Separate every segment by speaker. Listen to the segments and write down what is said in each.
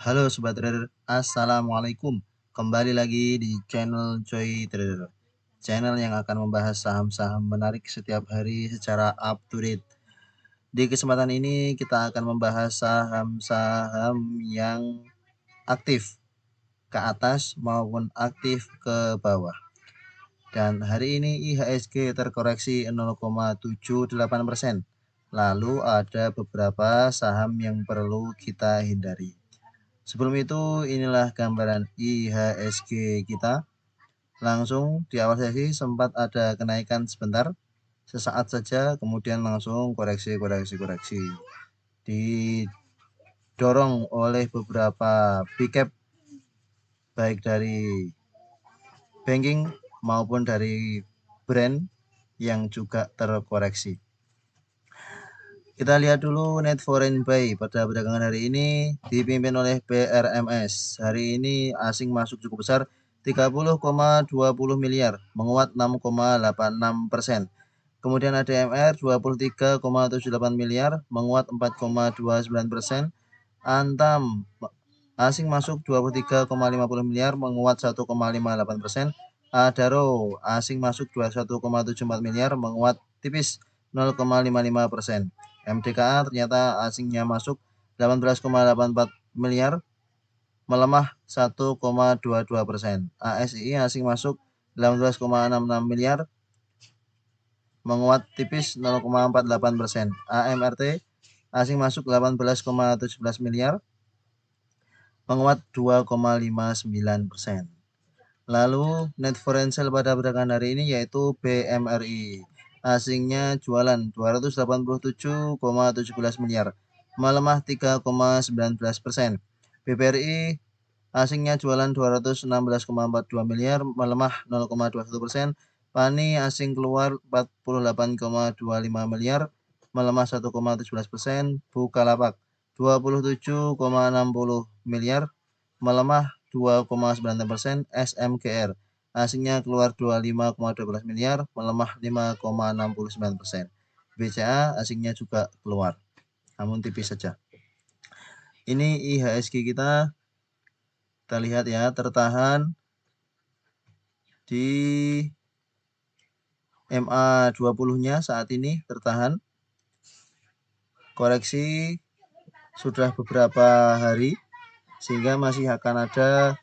Speaker 1: Halo Sobat Trader, Assalamualaikum. Kembali lagi di channel Choi Trader, channel yang akan membahas saham-saham menarik setiap hari secara up to date. Di kesempatan ini kita akan membahas saham-saham yang aktif ke atas maupun aktif ke bawah. Dan hari ini IHSG terkoreksi 0,78%. Lalu ada beberapa saham yang perlu kita hindari. Sebelum itu, inilah gambaran IHSG kita. Langsung di awal sesi sempat ada kenaikan sebentar, sesaat saja, kemudian langsung koreksi. Didorong oleh beberapa big cap, baik dari banking maupun dari brand yang juga terkoreksi. Kita lihat dulu net foreign buy pada perdagangan hari ini dipimpin oleh BRMS. Hari ini asing masuk cukup besar 30,20 miliar, menguat 6,86%. Kemudian ada MR 23,78 miliar, menguat 4,29%. Antam asing masuk 23,50 miliar, menguat 1,58%. Adaro asing masuk 21,74 miliar, menguat tipis 0,55%. MDKA ternyata asingnya masuk 18,84 miliar, melemah 1,22%. ASI asing masuk 18,66 miliar, menguat tipis 0,48%. AMRT asing masuk 18,17 miliar, menguat 2,59%. Lalu net foreign sale pada perdagangan hari ini yaitu BMRI. Asingnya jualan 287,17 miliar, melemah 3,19%. BBRI asingnya jualan 216,42 miliar, melemah 0,21%. Pani asing keluar 48,25 miliar, melemah 1,17%. Bukalapak 27,60 miliar, melemah 2,9%. SMGR asingnya keluar 25,12 miliar, melemah 5,69%. BCA asingnya juga keluar, namun tipis saja. Ini IHSG kita lihat ya, tertahan di MA20-nya saat ini tertahan. Koreksi sudah beberapa hari, sehingga masih akan ada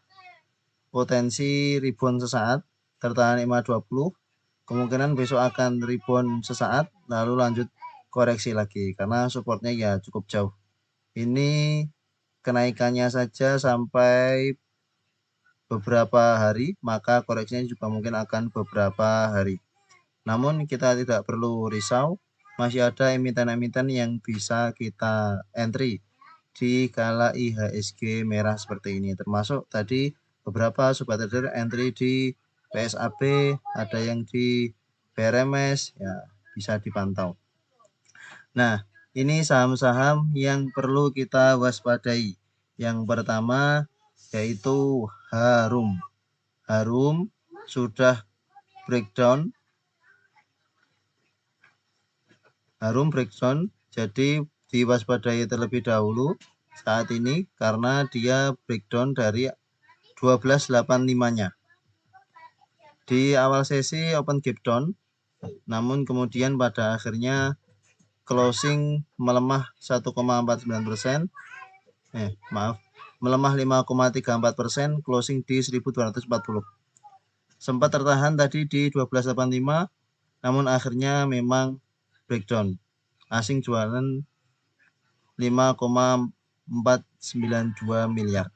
Speaker 1: potensi rebound sesaat. Tertahan MA20, kemungkinan besok akan rebound sesaat, lalu lanjut koreksi lagi, karena supportnya ya cukup jauh. Ini kenaikannya saja sampai beberapa hari, maka koreksinya juga mungkin akan beberapa hari. Namun kita tidak perlu risau, masih ada emiten-emiten yang bisa kita entry di kala IHSG merah seperti ini. Termasuk tadi beberapa sobat trader entry di PSAB, ada yang di BRMS, ya bisa dipantau. Nah, ini saham-saham yang perlu kita waspadai. Yang pertama yaitu Harum. Harum sudah breakdown. Jadi diwaspadai terlebih dahulu saat ini karena dia breakdown dari 1285-nya. Di awal sesi open gap down, namun kemudian pada akhirnya closing melemah 1,49%. Melemah 5,34%, closing di 1240. Sempat tertahan tadi di 1285, namun akhirnya memang breakdown. Asing jualan 5,492 miliar.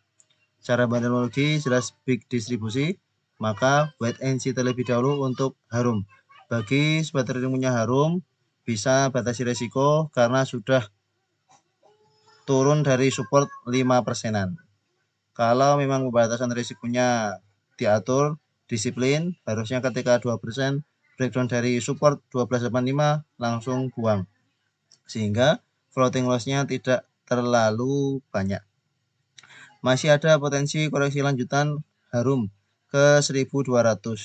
Speaker 1: Cara teknologi jelas big distribusi, maka wait and see terlebih dahulu untuk Harum. Bagi sobat trader punya Harum, bisa batasi resiko karena sudah turun dari support 5%-an. Kalau memang pembatasan risikonya diatur, disiplin, harusnya ketika 2% breakdown dari support 1285 langsung buang, sehingga floating loss-nya tidak terlalu banyak. Masih ada potensi koreksi lanjutan Harum ke 1200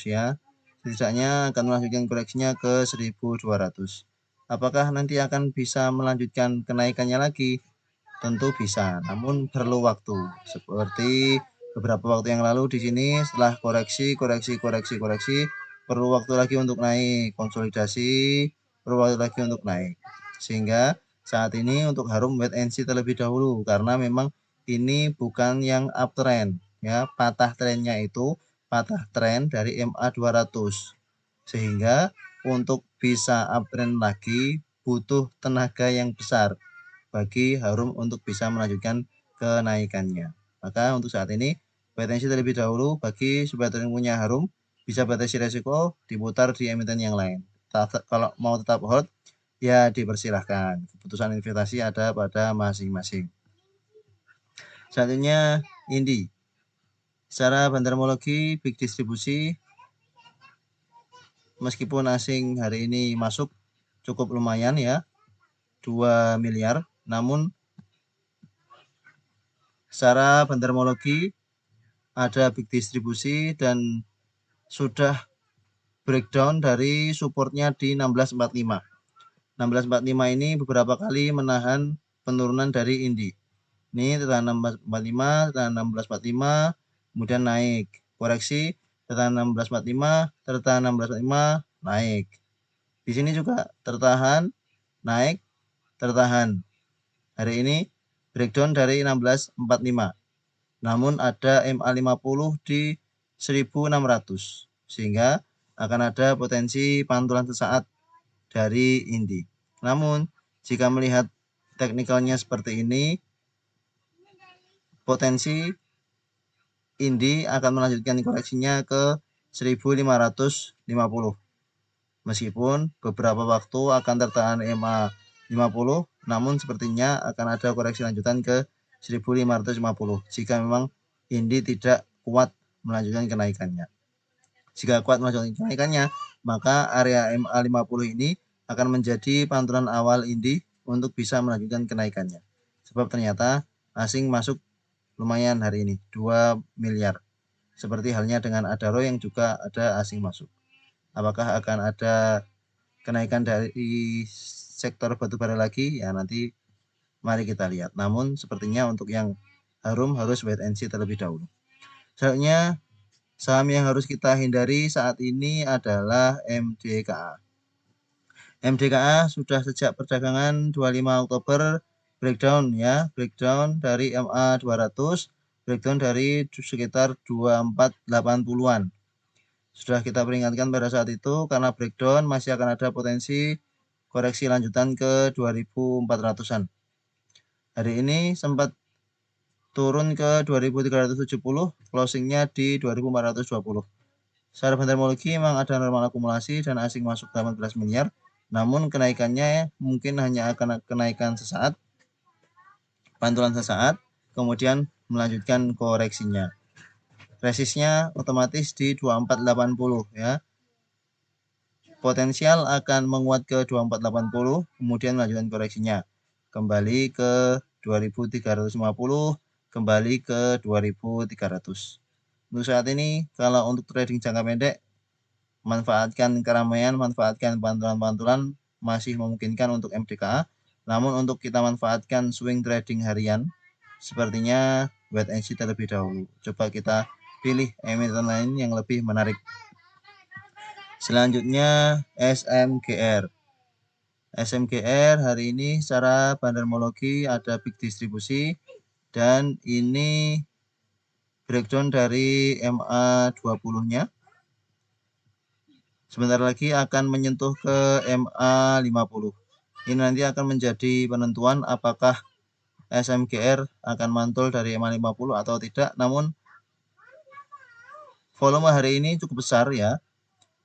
Speaker 1: ya. Setidaknya akan melanjutkan koreksinya ke 1200. Apakah nanti akan bisa melanjutkan kenaikannya lagi? tentu bisa, namun perlu waktu. Seperti beberapa waktu yang lalu di sini setelah koreksi, perlu waktu lagi untuk naik, konsolidasi, perlu waktu lagi untuk naik. Sehingga saat ini untuk Harum wait and see terlebih dahulu karena memang ini bukan yang uptrend ya, patah trennya itu patah tren dari MA 200. Sehingga untuk bisa uptrend lagi butuh tenaga yang besar bagi Harum untuk bisa melanjutkan kenaikannya. Maka untuk saat ini potensi terlebih dahulu bagi sobat trading punya Harum bisa batasi resiko diputar di emiten yang lain. Kalau mau tetap hold ya dipersilahkan. Keputusan investasi ada pada masing-masing. Selanjutnya Indi. Secara bandarmologi big distribusi meskipun asing hari ini masuk cukup lumayan ya 2 miliar, namun secara bandarmologi ada big distribusi dan sudah breakdown dari supportnya di 1645. 1645 ini beberapa kali menahan penurunan dari Indi. Ini tertahan 1645, tertahan 1645, kemudian naik. Koreksi, tertahan 1645, tertahan 1645, naik. Di sini juga tertahan, naik, tertahan. Hari ini breakdown dari 1645. Namun ada MA50 di 1600 sehingga akan ada potensi pantulan sesaat dari Indi. Namun jika melihat teknikalnya seperti ini, potensi Indi akan melanjutkan koreksinya ke 1550. Meskipun beberapa waktu akan tertahan MA 50, namun sepertinya akan ada koreksi lanjutan ke 1550 jika memang Indi tidak kuat melanjutkan kenaikannya. Jika kuat melanjutkan kenaikannya, maka area MA 50 ini akan menjadi pantulan awal Indi untuk bisa melanjutkan kenaikannya. Sebab ternyata asing masuk lumayan hari ini, 2 miliar. Seperti halnya dengan Adaro yang juga ada asing masuk. Apakah akan ada kenaikan dari sektor batubara lagi? Ya nanti mari kita lihat. Namun sepertinya untuk yang Harum harus wait and see terlebih dahulu. Selanjutnya saham yang harus kita hindari saat ini adalah MDKA. MDKA sudah sejak perdagangan 25 Oktober breakdown ya, breakdown dari MA 200, breakdown dari sekitar 2480-an. Sudah kita peringatkan pada saat itu karena breakdown masih akan ada potensi koreksi lanjutan ke 2400-an. Hari ini sempat turun ke 2370, closingnya di 2420. Secara bandarmologi memang ada normal akumulasi dan asing masuk 18 miliar, namun kenaikannya mungkin hanya akan kenaikan sesaat, pantulan sesaat, kemudian melanjutkan koreksinya. Resistnya otomatis di 2480 ya. Potensial akan menguat ke 2480, kemudian melanjutkan koreksinya. Kembali ke 2350, kembali ke 2300. Untuk saat ini, kalau untuk trading jangka pendek, manfaatkan keramaian, manfaatkan pantulan-pantulan, masih memungkinkan untuk MDKA. Namun untuk kita manfaatkan swing trading harian, sepertinya wait and see terlebih dahulu. Coba kita pilih emiten lain yang lebih menarik. Selanjutnya SMGR. SMGR hari ini secara bandarmologi ada big distribusi dan ini breakdown dari MA 20-nya. Sebentar lagi akan menyentuh ke MA 50. Ini nanti akan menjadi penentuan apakah SMGR akan mantul dari MA 50 atau tidak. Namun volume hari ini cukup besar ya.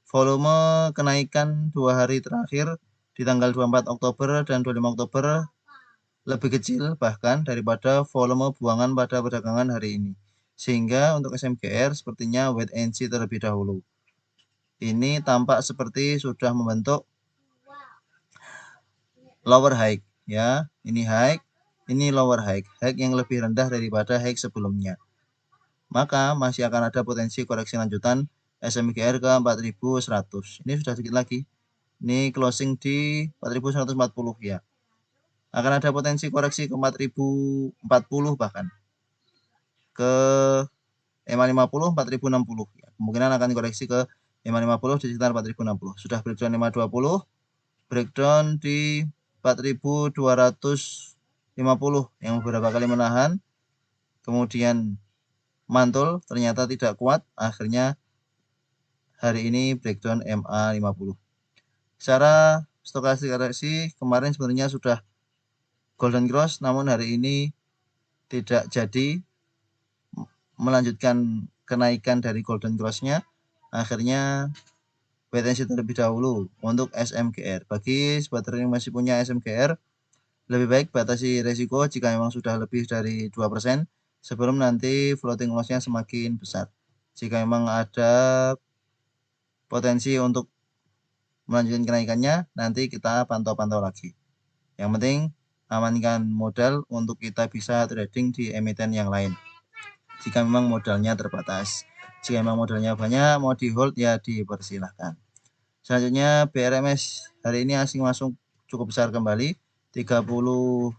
Speaker 1: Volume kenaikan 2 hari terakhir di tanggal 24 Oktober dan 25 Oktober lebih kecil bahkan daripada volume buangan pada perdagangan hari ini. Sehingga untuk SMGR sepertinya wait and see terlebih dahulu. Ini tampak seperti sudah membentuk lower high ya. Ini high, ini lower high. High yang lebih rendah daripada high sebelumnya. Maka masih akan ada potensi koreksi lanjutan SMGR ke 4100. Ini sudah sedikit lagi. Ini closing di 4140 ya. akan ada potensi koreksi ke 4040 bahkan ke EMA 50 4060 ya. Kemungkinan akan koreksi ke EMA 50 di sekitar 4060. Sudah breakdown EMA 20, breakdown di 4250 yang beberapa kali menahan, kemudian mantul ternyata tidak kuat, akhirnya hari ini breakdown MA 50. Secara stokastik koreksi kemarin sebenarnya sudah golden cross, namun hari ini tidak jadi melanjutkan kenaikan dari golden cross-nya, akhirnya wait and see terlebih dahulu untuk SMGR. Bagi sobat yang masih punya SMGR, lebih baik batasi resiko jika memang sudah lebih dari 2% sebelum nanti floating loss-nya semakin besar. Jika memang ada potensi untuk melanjutkan kenaikannya, nanti kita pantau-pantau lagi. Yang penting amankan modal untuk kita bisa trading di emiten yang lain. Jika memang modalnya terbatas. Jika memang modalnya banyak, mau di hold ya dipersilahkan. Selanjutnya BRMS hari ini asing masuk cukup besar kembali, 30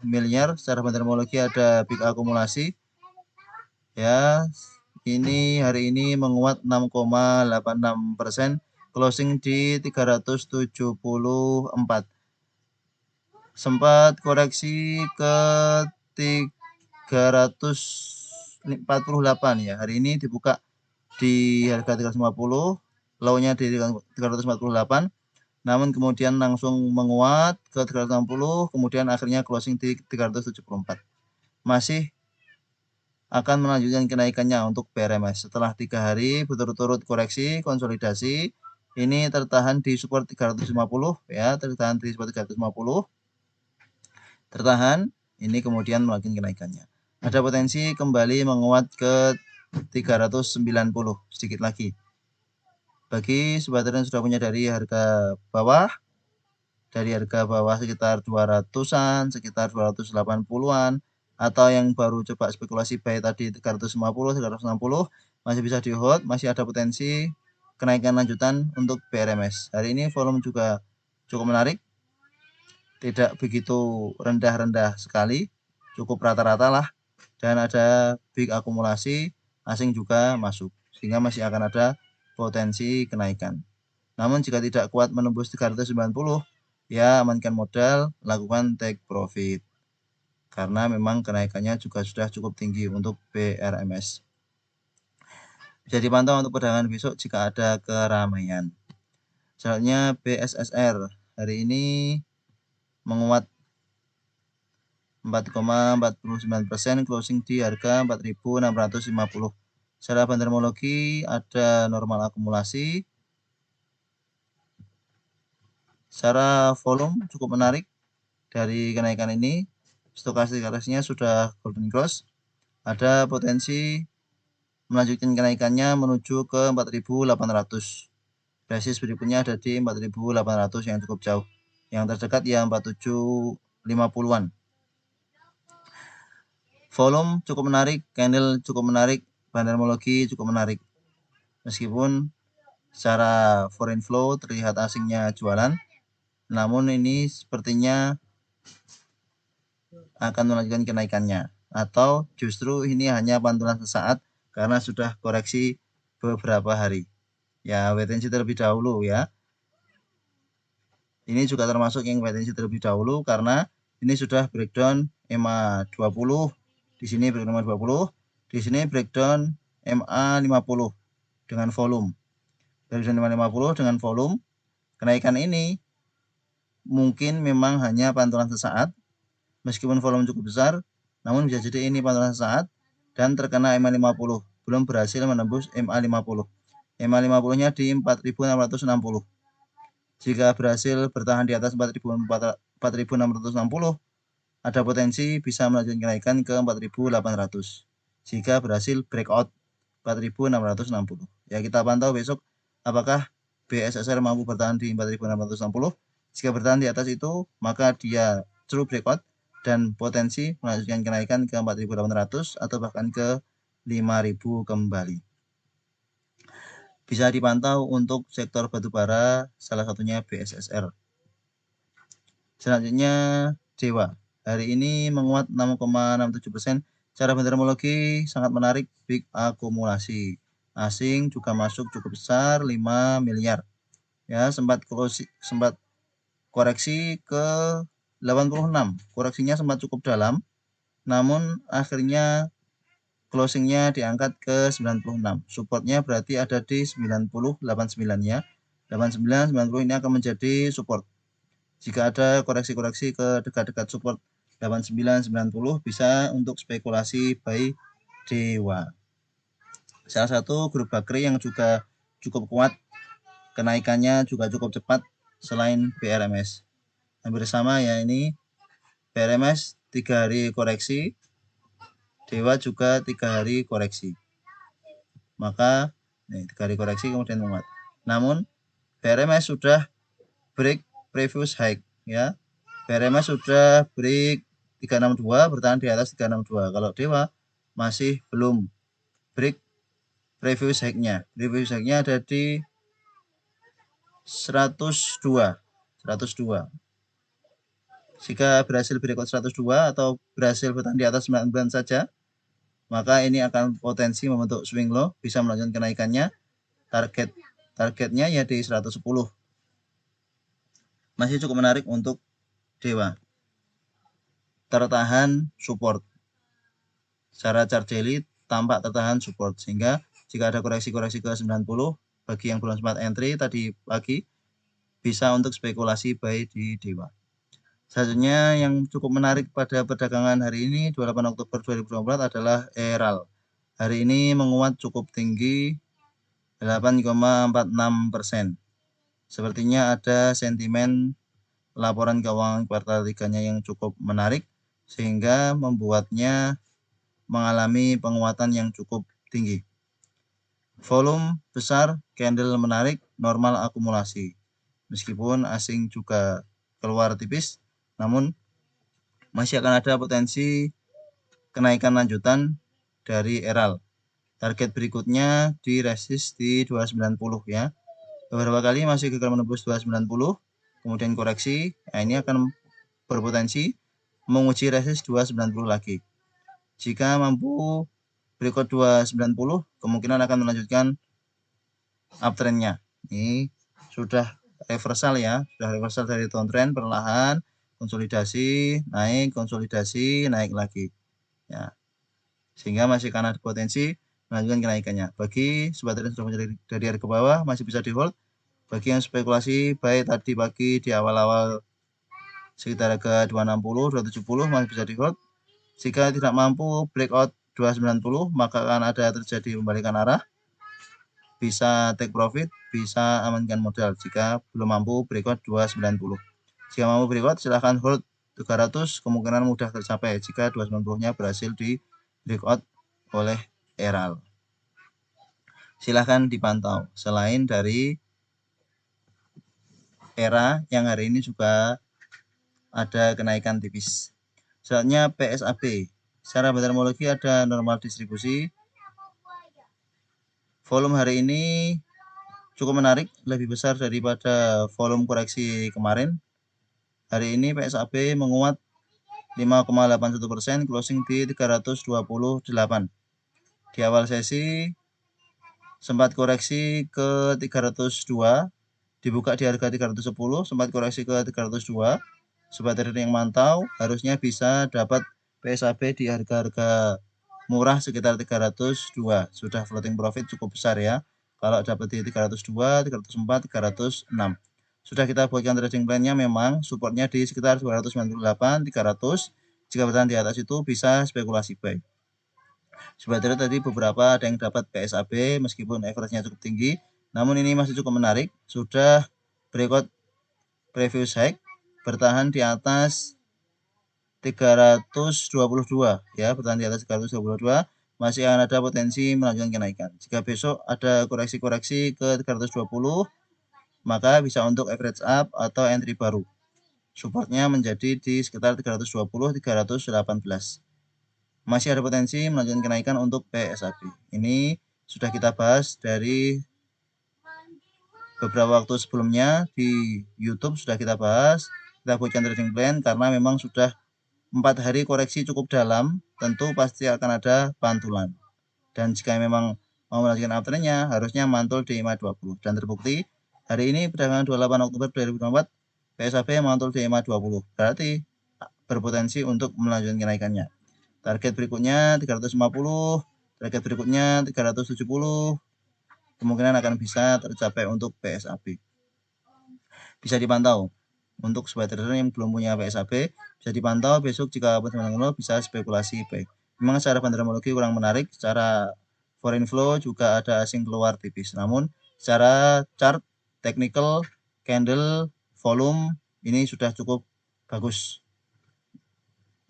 Speaker 1: miliar. Secara terminologi ada big akumulasi. Ya, ini hari ini menguat 6,86%, closing di 374. Sempat koreksi ke 348 ya. Hari ini dibuka di harga 350, low-nya di 348. Namun kemudian langsung menguat ke 360, kemudian akhirnya closing di 374. Masih akan melanjutkan kenaikannya untuk BRMS setelah 3 hari berturut-turut koreksi konsolidasi. Ini tertahan di support 350 ya, tertahan di support 350. Tertahan, ini kemudian melanjutkan kenaikannya. Ada potensi kembali menguat ke 390 sedikit lagi. Bagi sobat yang sudah punya dari harga bawah, sekitar 200-an, sekitar 280-an, atau yang baru coba spekulasi buy tadi 350, 360, masih bisa di hold, masih ada potensi kenaikan lanjutan untuk BRMS. Hari ini volume juga cukup menarik, tidak begitu rendah-rendah sekali, cukup rata-rata lah, dan ada big akumulasi, asing juga masuk, sehingga masih akan ada potensi kenaikan. Namun jika tidak kuat menembus 390, ya amankan modal, lakukan take profit. Karena memang kenaikannya juga sudah cukup tinggi untuk BRMS. Bisa dipantau untuk perdagangan besok jika ada keramaian. Selanjutnya BSSR hari ini menguat 4,49%, closing di harga 4.650. Secara terminologi ada normal akumulasi. Secara volume cukup menarik dari kenaikan ini. Stokastik koreksinya sudah golden cross. Ada potensi melanjutkan kenaikannya menuju ke 4.800. Basis berikutnya ada di 4.800 yang cukup jauh. Yang terdekat ya 4750-an. Volume cukup menarik, candle cukup menarik, terminologi cukup menarik. Meskipun secara foreign flow terlihat asingnya jualan, namun ini sepertinya akan melanjutkan kenaikannya, atau justru ini hanya pantulan sesaat karena sudah koreksi beberapa hari. Ya, wait and see terlebih dahulu ya. Ini juga termasuk yang wait and see terlebih dahulu karena ini sudah breakdown EMA 20, di sini breakdown EMA 20, di sini breakdown MA 50 dengan volume. Breakdown EMA 50 dengan volume. Kenaikan ini mungkin memang hanya pantulan sesaat, meskipun volume cukup besar, namun bisa jadi ini pantulan sesaat dan terkena MA 50, belum berhasil menembus MA 50. MA 50-nya di 4.660. Jika berhasil bertahan di atas 4.660, ada potensi bisa melanjutkan kenaikan ke 4.800. Jika berhasil breakout 4.660. Ya, kita pantau besok apakah BSSR mampu bertahan di 4.660. Jika bertahan di atas itu, maka dia true breakout dan potensi melanjutkan kenaikan ke 4.800 atau bahkan ke 5.000 kembali. Bisa dipantau untuk sektor batubara, salah satunya BSSR. Selanjutnya Dewa. hari ini menguat 6,67%. Cara bendermologi sangat menarik, big akumulasi. Asing juga masuk cukup besar 5 miliar. Ya, sempat koreksi ke 86. Koreksinya sempat cukup dalam, namun akhirnya closingnya diangkat ke 96. Supportnya berarti ada di 90, 89 ya. 89, 90 ini akan menjadi support. Jika ada koreksi-koreksi ke dekat-dekat support 89, 90 bisa untuk spekulasi buy Dewa. Salah satu grup bakri yang juga cukup kuat, kenaikannya juga cukup cepat selain BRMS. Hampir sama ya, ini BRMS 3 hari koreksi, Dewa juga 3 hari koreksi. Maka 3 hari koreksi kemudian menguat. Namun BRMS sudah break previous high ya. BRMS sudah break 362, bertahan di atas 362. Kalau Dewa masih belum break previous high-nya. Previous high-nya ada di 102. Jika berhasil breakout 102 atau berhasil bertahan di atas 9 saja, maka ini akan potensi membentuk swing low, bisa melanjutkan kenaikannya. Targetnya ya di 110. Masih cukup menarik untuk Dewa. Tertahan support. Secara chart daily tampak tertahan support, sehingga jika ada koreksi-koreksi ke 90, bagi yang belum sempat entry tadi pagi bisa untuk spekulasi buy di Dewa. Selanjutnya yang cukup menarik pada perdagangan hari ini 28 Oktober 2024 adalah ERAL. Hari ini menguat cukup tinggi 8,46%. Sepertinya ada sentimen laporan keuangan kuartal 3-nya yang cukup menarik sehingga membuatnya mengalami penguatan yang cukup tinggi. Volume besar, candle menarik, normal akumulasi. Meskipun asing juga keluar tipis, namun masih akan ada potensi kenaikan lanjutan dari ERAL. Target berikutnya di resist di 290 ya. Beberapa kali masih gagal menembus 290, kemudian koreksi. Nah, ini akan berpotensi menguji resist 290 lagi. Jika mampu berikut 290, kemungkinan akan melanjutkan uptrendnya. Ini sudah reversal ya, sudah reversal dari downtrend perlahan, konsolidasi, naik lagi. Ya. Sehingga masih akan ada potensi melanjutkan kenaikannya. Bagi sobat trader yang sudah menjadi dari harga bawah masih bisa di hold. Bagi yang spekulasi baik tadi pagi di awal-awal sekitar harga 260, 270 masih bisa di hold. Jika tidak mampu breakout 290, maka akan ada terjadi pembalikan arah. Bisa take profit, bisa amankan modal jika belum mampu breakout 290. Jika mampu breakout silahkan hold 300, kemungkinan mudah tercapai jika 290-nya berhasil di breakout oleh ERAL. Silahkan dipantau. Selain dari ERA yang hari ini juga ada kenaikan tipis. Selanjutnya PSAB. Secara bendermologi ada normal distribusi. Volume hari ini cukup menarik, lebih besar daripada volume koreksi kemarin. Hari ini PSAB menguat 5,81%, closing di 328. Di awal sesi sempat koreksi ke 302, dibuka di harga 310, sempat koreksi ke 302. Sobat trader yang mantau harusnya bisa dapat PSAB di harga-harga murah sekitar 302. Sudah floating profit cukup besar ya. Kalau dapat di 302, 304, 306. Sudah kita buatkan trading plan-nya, memang supportnya di sekitar 298, 300. Jika bertahan di atas itu bisa spekulasi buy. Sobat trader tadi beberapa ada yang dapat PSAB meskipun average-nya cukup tinggi, namun ini masih cukup menarik. Sudah breakout previous high, bertahan di atas 322 ya, bertahan di atas 322, masih akan ada potensi melanjutkan kenaikan. Jika besok ada koreksi-koreksi ke 320, maka bisa untuk average up atau entry baru. Supportnya menjadi di sekitar 320, 318. Masih ada potensi melanjutkan kenaikan untuk PSAB. Ini sudah kita bahas dari beberapa waktu sebelumnya di YouTube, sudah kita bahas. Kita buatkan trading plan karena memang sudah 4 hari koreksi cukup dalam, tentu pasti akan ada pantulan. Dan jika memang mau melanjutkan uptrendnya, harusnya mantul di EMA 20. Dan terbukti hari ini perdagangan 28 Oktober 2024 PSAB mantul di EMA 20. Berarti berpotensi untuk melanjutkan kenaikannya. Target berikutnya 350, target berikutnya 370. Kemungkinan akan bisa tercapai untuk PSAB. Bisa dipantau. Untuk sobat trader yang belum punya PSAB, bisa dipantau besok jika fundamental bisa spekulasi baik. Memang secara fundamental kurang menarik, secara foreign flow juga ada asing keluar tipis. Namun secara chart, technical, candle, volume ini sudah cukup bagus.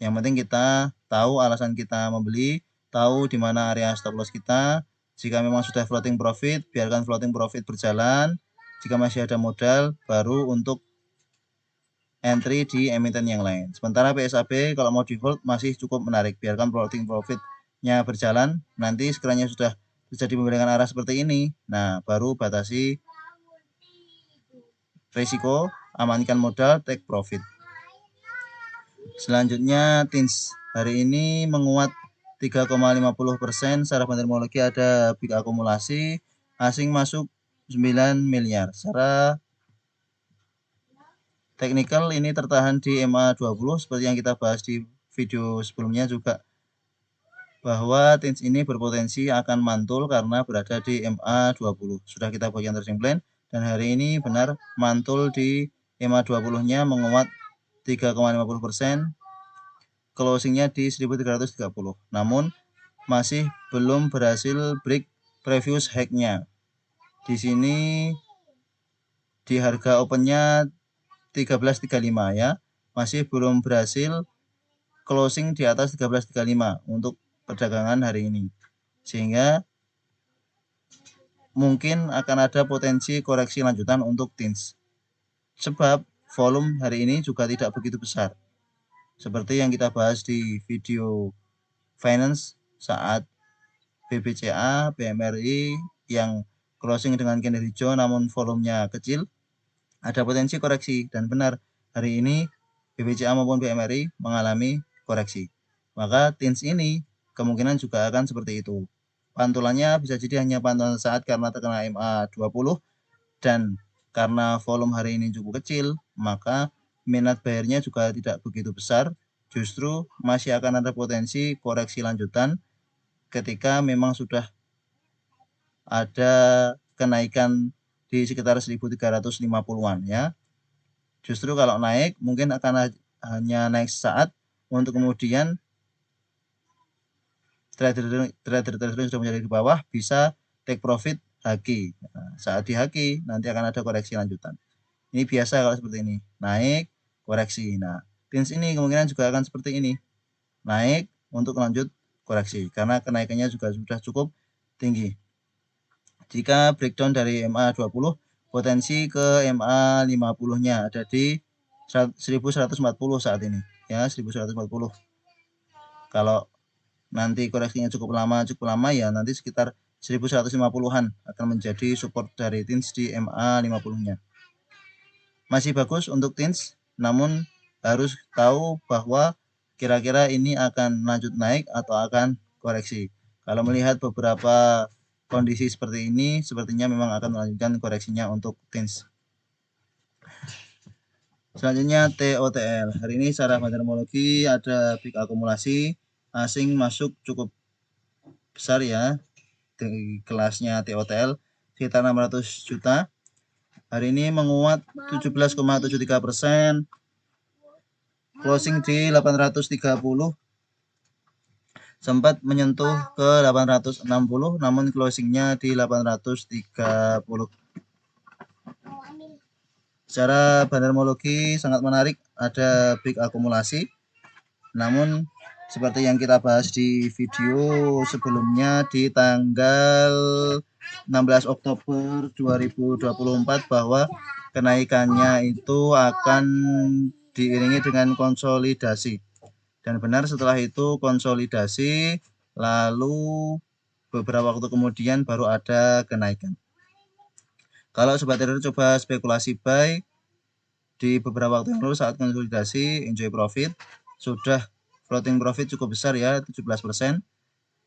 Speaker 1: Yang penting kita tahu alasan kita membeli, tahu di mana area stop loss kita. Jika memang sudah floating profit, biarkan floating profit berjalan. Jika masih ada modal, baru untuk entry di emiten yang lain. Sementara PSAB kalau mau di hold masih cukup menarik, biarkan floating profitnya berjalan. Nanti sekiranya sudah terjadi pembalikan arah seperti ini, nah baru batasi risiko, amankan modal, take profit. Selanjutnya TINS hari ini menguat 3,50%. Secara fundamental ada big akumulasi, asing masuk 9 miliar. Secara technical ini tertahan di EMA 20 seperti yang kita bahas di video sebelumnya juga, bahwa TINS ini berpotensi akan mantul karena berada di EMA 20. Sudah kita buatkan trading plan dan hari ini benar mantul di EMA 20-nya menguat 3,50%, closingnya di 1330. Namun masih belum berhasil break previous high-nya. Di sini di harga opennya 1335 ya, masih belum berhasil closing di atas 1335 untuk perdagangan hari ini, sehingga mungkin akan ada potensi koreksi lanjutan untuk TINS, sebab volume hari ini juga tidak begitu besar seperti yang kita bahas di video finance saat BBCA, BMRI yang closing dengan candle hijau namun volumenya kecil, ada potensi koreksi. Dan benar hari ini BBCA maupun BMRI mengalami koreksi, maka TINS ini kemungkinan juga akan seperti itu. Pantulannya bisa jadi hanya pantulan saat karena terkena MA 20, dan karena volume hari ini cukup kecil, maka minat bayarnya juga tidak begitu besar. Justru masih akan ada potensi koreksi lanjutan ketika memang sudah ada kenaikan di sekitar 1350-an ya. Justru kalau naik mungkin akan hanya naik saat, untuk kemudian trader sudah menjadi di bawah bisa take profit haki. Nah, saat di haki nanti akan ada koreksi lanjutan. Ini biasa kalau seperti ini, naik koreksi. Nah, TINS ini kemungkinan juga akan seperti ini, naik untuk lanjut koreksi karena kenaikannya juga sudah cukup tinggi. Jika breakdown dari MA 20, potensi ke MA 50-nya ada di 1140 saat ini ya, 1140. Kalau nanti koreksinya cukup lama ya, nanti sekitar 1150-an akan menjadi support dari TINS di MA 50-nya. Masih bagus untuk TINS, namun harus tahu bahwa kira-kira ini akan lanjut naik atau akan koreksi. Kalau melihat beberapa kondisi seperti ini, sepertinya memang akan melanjutkan koreksinya untuk TINS. Selanjutnya TOTL. Hari ini secara fundamental ada big akumulasi, asing masuk cukup besar ya di kelasnya TOTL, sekitar 600 juta. Hari ini menguat 17,73%, closing di 830, sempat menyentuh ke 860 namun closingnya di 830. Secara bandarmologi sangat menarik, ada big akumulasi, namun seperti yang kita bahas di video sebelumnya di tanggal 16 Oktober 2024 bahwa kenaikannya itu akan diiringi dengan konsolidasi, dan benar setelah itu konsolidasi lalu beberapa waktu kemudian baru ada kenaikan. Kalau sobat trader coba spekulasi buy di beberapa waktu yang lalu saat konsolidasi, enjoy profit. sudah floating profit cukup besar ya, 17%.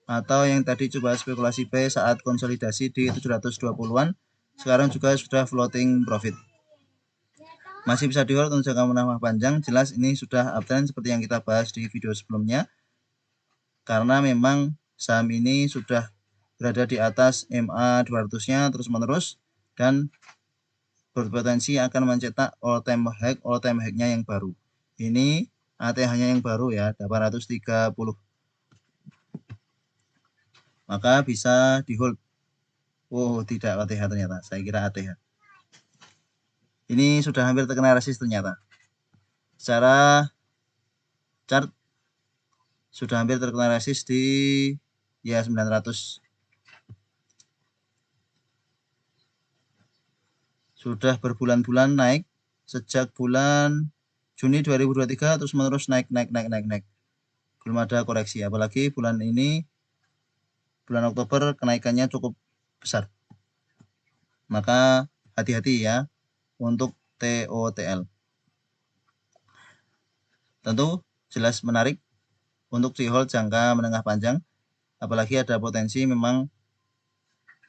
Speaker 1: Atau yang tadi coba spekulasi buy saat konsolidasi di 720-an, sekarang juga sudah floating profit. Masih bisa di hold untuk jangka menengah panjang. Jelas ini sudah uptrend seperti yang kita bahas di video sebelumnya, karena memang saham ini sudah berada di atas MA 200-nya terus-menerus dan berpotensi akan mencetak all time high-nya yang baru. Ini ATH-nya yang baru ya, 830. Maka bisa di hold. Oh, tidak ATH ternyata. Saya kira ATH. Ini sudah hampir terkena resist ternyata. Secara chart sudah hampir terkena resist di ya 900. Sudah berbulan-bulan naik sejak bulan Juni 2023 terus menerus naik. Belum ada koreksi, apalagi bulan ini bulan Oktober kenaikannya cukup besar. Maka hati-hati ya untuk TOTL. Tentu jelas menarik untuk di hold jangka menengah panjang, apalagi ada potensi memang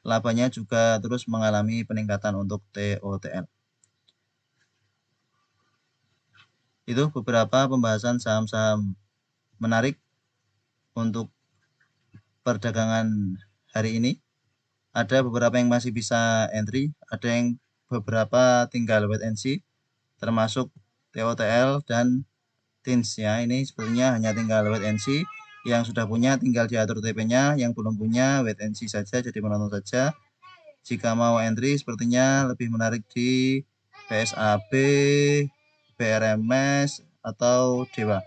Speaker 1: labanya juga terus mengalami peningkatan untuk TOTL. Itu beberapa pembahasan saham-saham menarik untuk perdagangan hari ini. Ada beberapa yang masih bisa entry, ada yang beberapa tinggal wait and see, termasuk TOTL dan TINS ya. Ini sebenarnya hanya tinggal wait and see. Yang sudah punya tinggal diatur TP-nya, yang belum punya wait and see saja, jadi menonton saja. Jika mau entry sepertinya lebih menarik di PSAB, BRMS atau Dewa.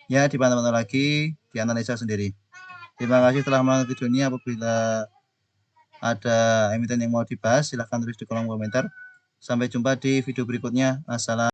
Speaker 1: Ya, dipantau lagi, dianalisa sendiri. Terima kasih telah menonton video ini. Apabila ada emiten yang mau dibahas, silahkan tulis di kolom komentar. Sampai jumpa di video berikutnya. Assalamualaikum.